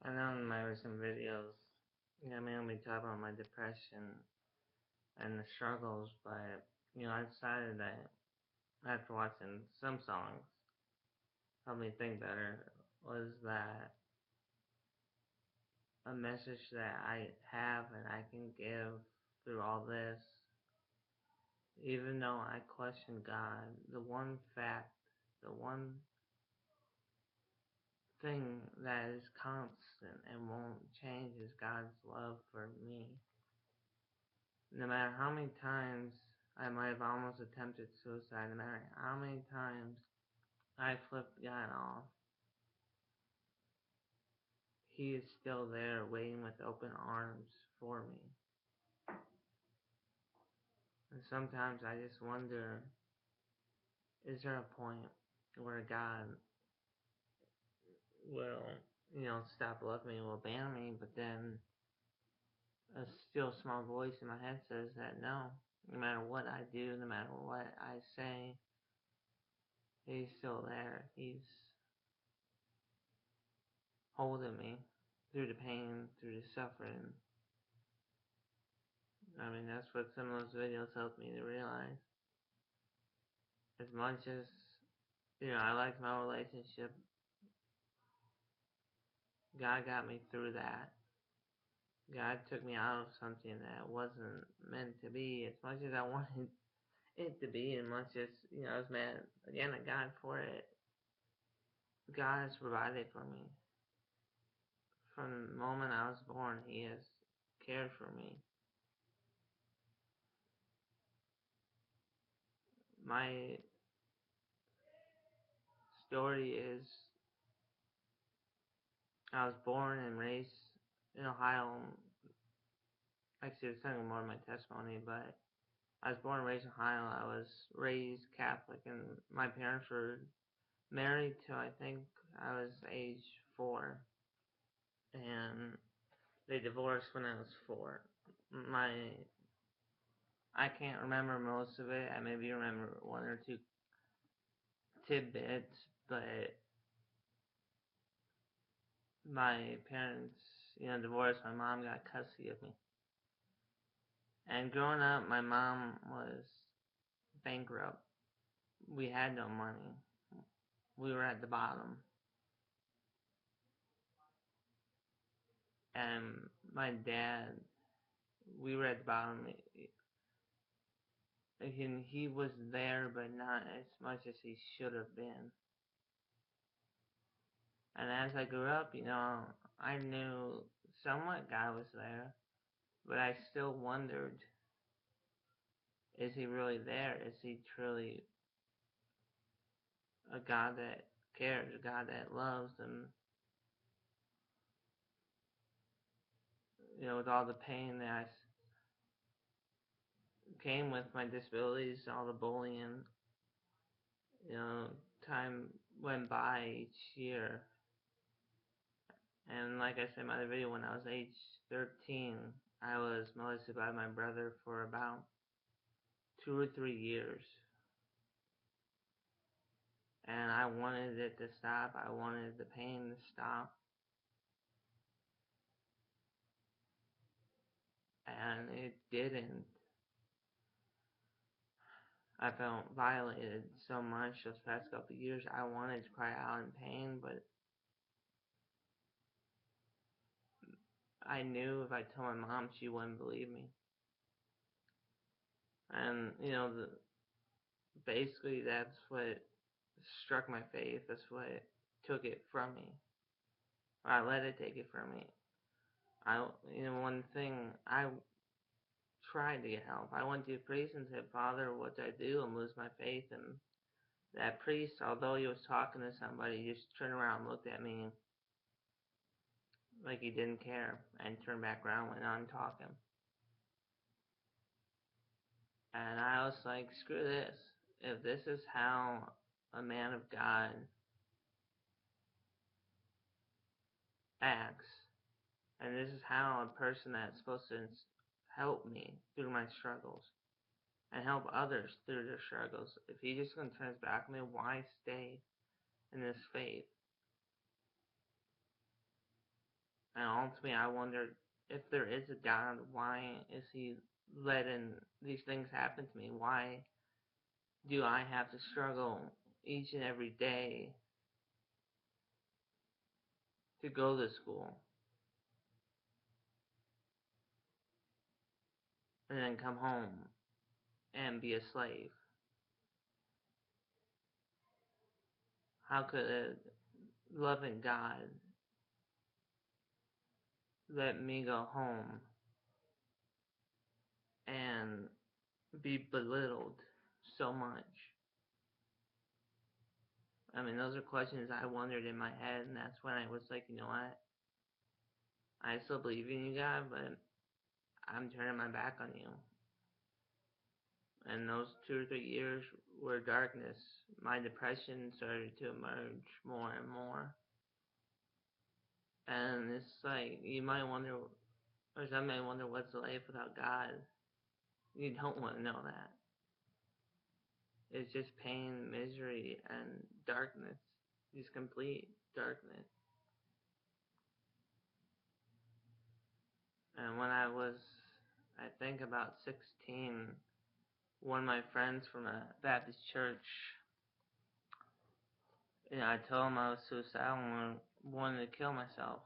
I know in my recent videos, I mainly talk about my depression and the struggles, but I decided that after watching some songs, helped me think better, was that a message that I have and I can give through all this, even though I question God, the one fact, the one thing that is constant and won't change is God's love for me. No matter how many times I might have almost attempted suicide, no matter how many times I flipped God off, He is still there waiting with open arms for me. And sometimes I just wonder, is there a point where God will, stop loving me, will abandon me, but then a still small voice in my head says that no matter what I do, no matter what I say, He's still there. He's holding me through the pain, through the suffering. I mean, that's what some of those videos helped me to realize. As much as, I liked my relationship, God got me through that. God took me out of something that wasn't meant to be as much as I wanted it to be, and much as, I was mad again at God for it. God has provided for me. From the moment I was born, He has cared for me. My story is I was born and raised in Ohio. Actually, it's kind of more of my testimony, but I was born and raised in Ohio. I was raised Catholic, and my parents were married till I think I was age 4, and they divorced when I was 4. My I can't remember most of it. I maybe remember one or two tidbits, but my parents, divorced. My mom got custody of me. And growing up, my mom was bankrupt. We had no money. We were at the bottom. And my dad, we were at the bottom. He was there, but not as much as he should have been. And as I grew up, I knew somewhat God was there, but I still wondered, is He really there? Is He truly a God that cares, a God that loves? And, with all the pain that came with my disabilities, all the bullying, time went by each year. And like I said in my other video, when I was age 13, I was molested by my brother for about 2 or 3 years. And I wanted it to stop. I wanted the pain to stop. And it didn't. I felt violated so much those past couple of years. I wanted to cry out in pain, but I knew if I told my mom, she wouldn't believe me. And, basically that's what struck my faith. That's what took it from me. Or I let it take it from me. One thing, I tried to get help. I went to a priest and said, Father, what do I do? I'm losing my faith. And that priest, although he was talking to somebody, just turned around and looked at me like he didn't care, and turned back around and went on talking. And I was like, screw this. If this is how a man of God acts, and this is how a person that's supposed to help me through my struggles and help others through their struggles, if he just going to turn his back on me, why stay in this faith? And ultimately, I wondered if there is a God, why is He letting these things happen to me? Why do I have to struggle each and every day to go to school and then come home and be a slave? How could a loving God let me go home and be belittled so much? I mean, those are questions I wondered in my head, and that's when I was like, you know what? I still believe in you, God, but I'm turning my back on you. And those 2 or 3 years were darkness. My depression started to emerge more and more. And it's like, you might wonder, or some may wonder, what's life without God? You don't want to know that. It's just pain, misery, and darkness. Just complete darkness. And when I was, I think about 16, one of my friends from a Baptist church, I told him I was suicidal and wanted to kill myself.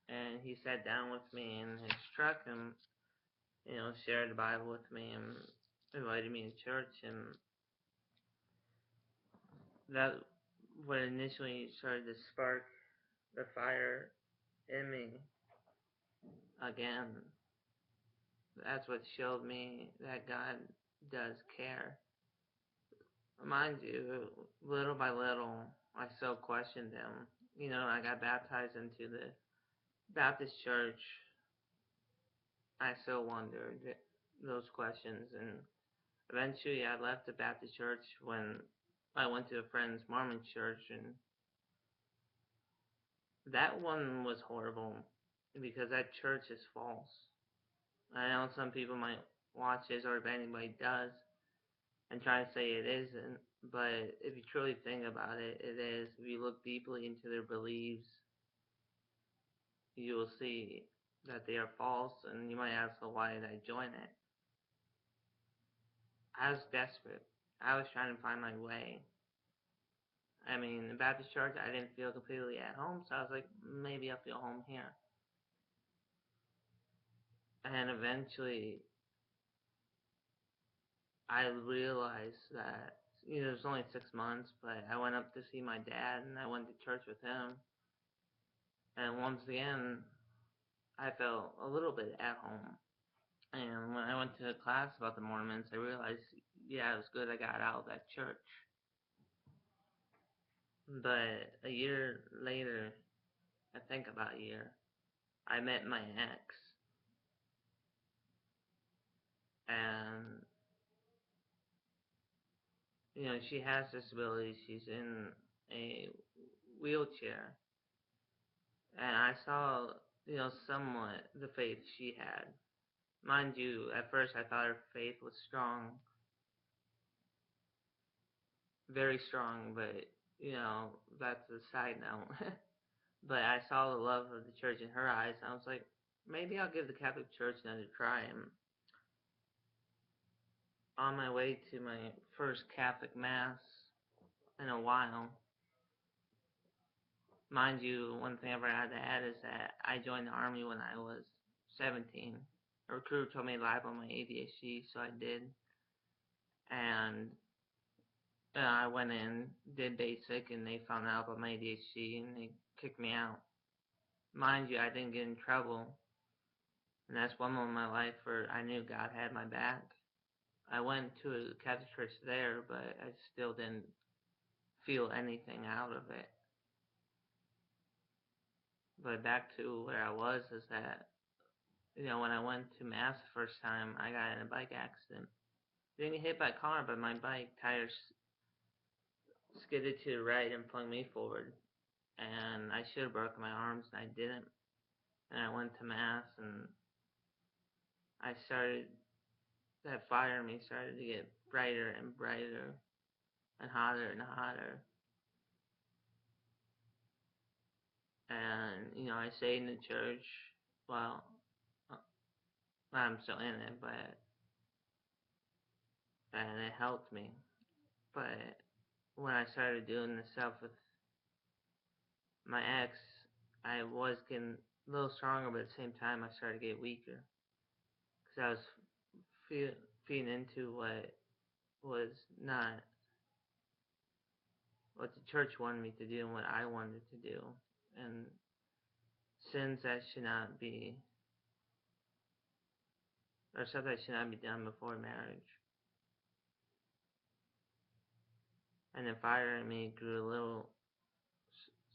And he sat down with me in his truck and, shared the Bible with me and invited me to church. And that what initially started to spark the fire in me again. That's what showed me that God does care. Mind you, little by little, I still questioned him. I got baptized into the Baptist church. I still wondered those questions, and eventually I left the Baptist church when I went to a friend's Mormon church, and that one was horrible because that church is false. I know some people might watch this, or if anybody does, and try to say it isn't, but if you truly think about it, it is. If you look deeply into their beliefs, you will see that they are false, and you might ask, well, why did I join it? I was desperate. I was trying to find my way. I mean, in Baptist church, I didn't feel completely at home, so I was like, maybe I'll feel home here. And eventually, I realized that, it was only 6 months, but I went up to see my dad, and I went to church with him. And once again, I felt a little bit at home. And when I went to a class about the Mormons, I realized, yeah, it was good I got out of that church. But a year later, I think about a year, I met my ex. And, she has disabilities. She's in a wheelchair. And I saw, somewhat the faith she had. Mind you, at first I thought her faith was strong, very strong, but, that's a side note. But I saw the love of the church in her eyes, and I was like, maybe I'll give the Catholic Church another try. And on my way to my first Catholic Mass in a while, mind you, one thing I forgot to add is that I joined the Army when I was 17. A recruiter told me to lie about my ADHD, so I did. And I went in, did basic, and they found out about my ADHD, and they kicked me out. Mind you, I didn't get in trouble, and that's one moment in my life where I knew God had my back. I went to a Catholic church there, but I still didn't feel anything out of it. But back to where I was is that, when I went to Mass the first time, I got in a bike accident. Didn't get hit by a car, but my bike tires skidded to the right and flung me forward. And I should have broken my arms, and I didn't. And I went to Mass, and that fire in me started to get brighter and brighter and hotter and hotter. And And I stayed in the church. Well, uh, I'm still in it, but and it helped me. But when I started doing this stuff with my ex, I was getting a little stronger, but at the same time, I started to get weaker because I was feel, feeding into what was not what the church wanted me to do and what I wanted to do, and sins that should not be, or stuff that should not be done before marriage. And the fire in me grew a little,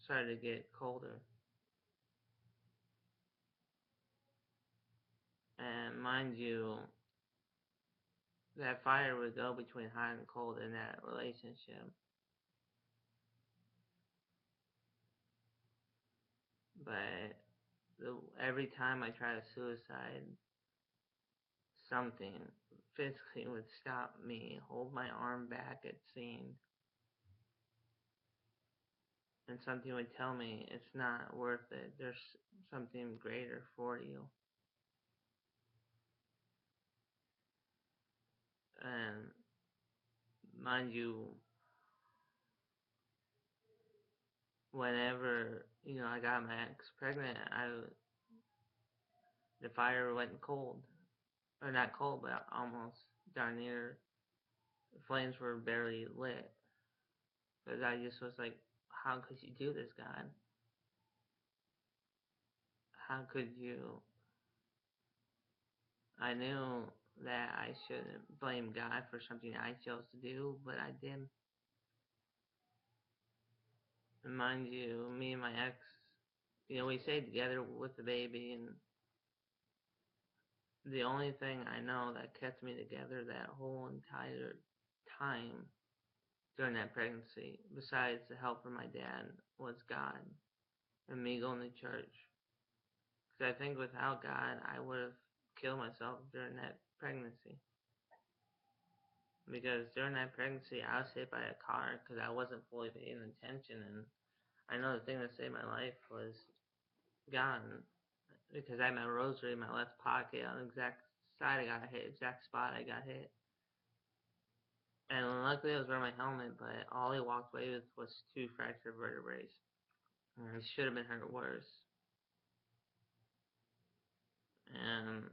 started to get colder. And mind you, that fire would go between hot and cold in that relationship. But every time I try to suicide, something physically would stop me, hold my arm back, it seemed. And something would tell me it's not worth it. There's something greater for you. And mind you, whenever I got my ex pregnant, the fire went cold, or not cold, but almost darn near. The flames were barely lit, because I just was like, how could you do this, God? How could you? I knew that I shouldn't blame God for something I chose to do, but I did. And mind you, me and my ex, we stayed together with the baby, and the only thing I know that kept me together that whole entire time during that pregnancy, besides the help from my dad, was God and me going to church. Because I think without God, I would have killed myself during that pregnancy. Because during that pregnancy, I was hit by a car because I wasn't fully paying attention, and I know the thing that saved my life was God, because I had my rosary in my left pocket on the exact side I got hit, exact spot I got hit. And luckily I was wearing my helmet, but all he walked away with was 2 fractured vertebrae. And he should have been hurt worse. And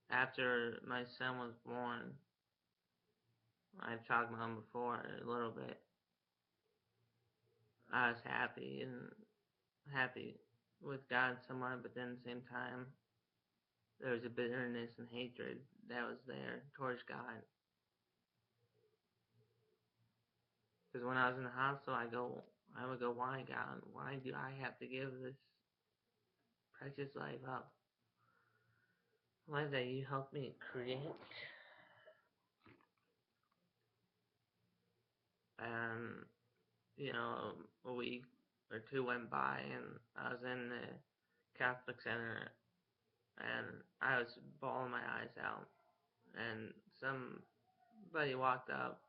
after my son was born, I've talked about him before a little bit. I was happy with God somewhat, but then at the same time, there was a bitterness and hatred that was there towards God. Because when I was in the hospital, I would go, why God? Why do I have to give this precious life up? Life that you helped me create? And a week or 2 went by, and I was in the Catholic Center, and I was bawling my eyes out. And somebody walked up,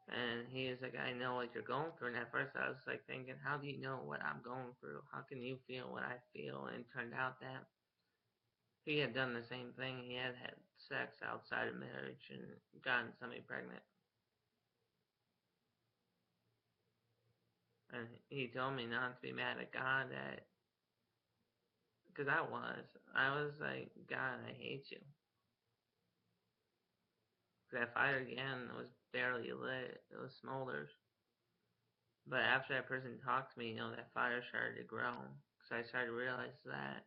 and he was like, I know what you're going through. And at first, I was like thinking, how do you know what I'm going through? How can you feel what I feel? And it turned out that he had done the same thing. He had had sex outside of marriage and gotten somebody pregnant. And he told me not to be mad at God, that because I was like, God, I hate you. Because that fire again was barely lit. It was smolders. But after that person talked to me, that fire started to grow. Because I started to realize that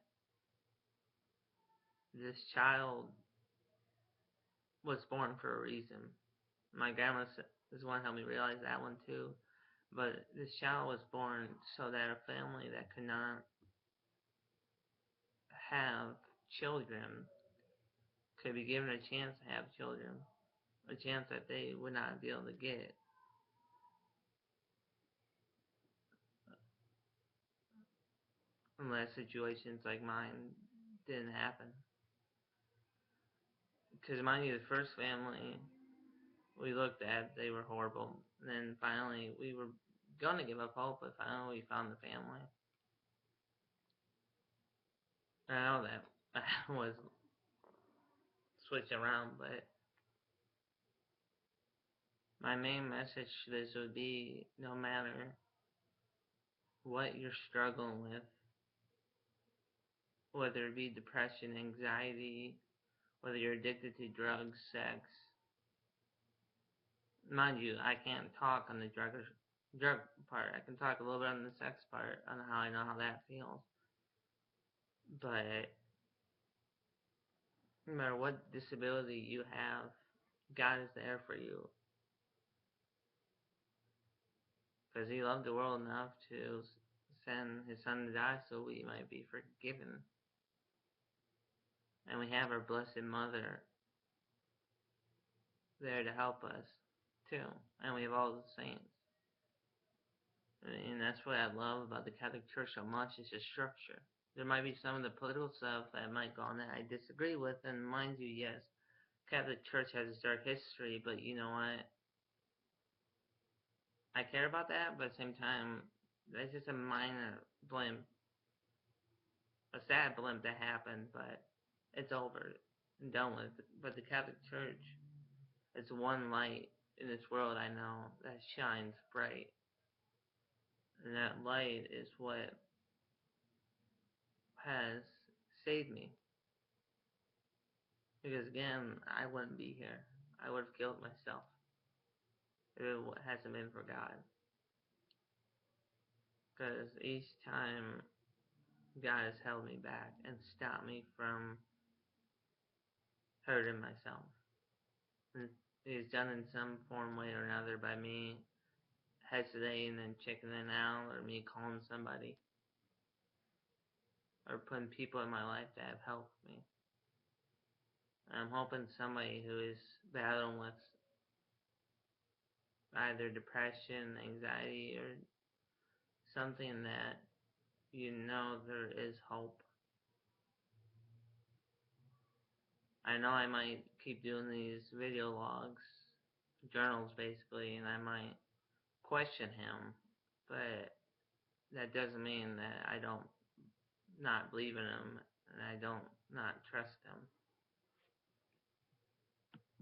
this child was born for a reason. My grandma is the one who helped me realize that one too. But this child was born so that a family that could not have children could be given a chance to have children. A chance that they would not be able to get unless situations like mine didn't happen. Because mind you, the first family we looked at, they were horrible. And then finally, we were going to give up hope, but finally we found the family. that was switched around, but my main message to this would be no matter what you're struggling with, whether it be depression, anxiety, whether you're addicted to drugs, sex. Mind you, I can't talk on the drug part. I can talk a little bit on the sex part, on how I know how that feels. But no matter what disability you have, God is there for you. Because He loved the world enough to send His Son to die so we might be forgiven. And we have our Blessed Mother there to help us, too. And we have all the saints. And that's what I love about the Catholic Church so much, is the structure. There might be some of the political stuff that might go on that I disagree with, and mind you, yes, Catholic Church has its dark history, but you know what? I care about that, but at the same time, that's just a minor blimp, a sad blimp that happened, but it's over and done with. But the Catholic Church is one light in this world I know that shines bright, and that light is what has saved me. Because again, I wouldn't be here. I would have killed myself if it hasn't been for God. Because each time God has held me back and stopped me from hurting myself. And He's done it in some form, way or another, by me hesitating and chickening out, or me calling somebody, or putting people in my life that have helped me. And I'm hoping somebody who is battling with either depression, anxiety, or something, that you know there is hope. I know I might keep doing these video logs, journals basically, and I might question Him, but that doesn't mean that I don't not believe in Him and I don't not trust Him.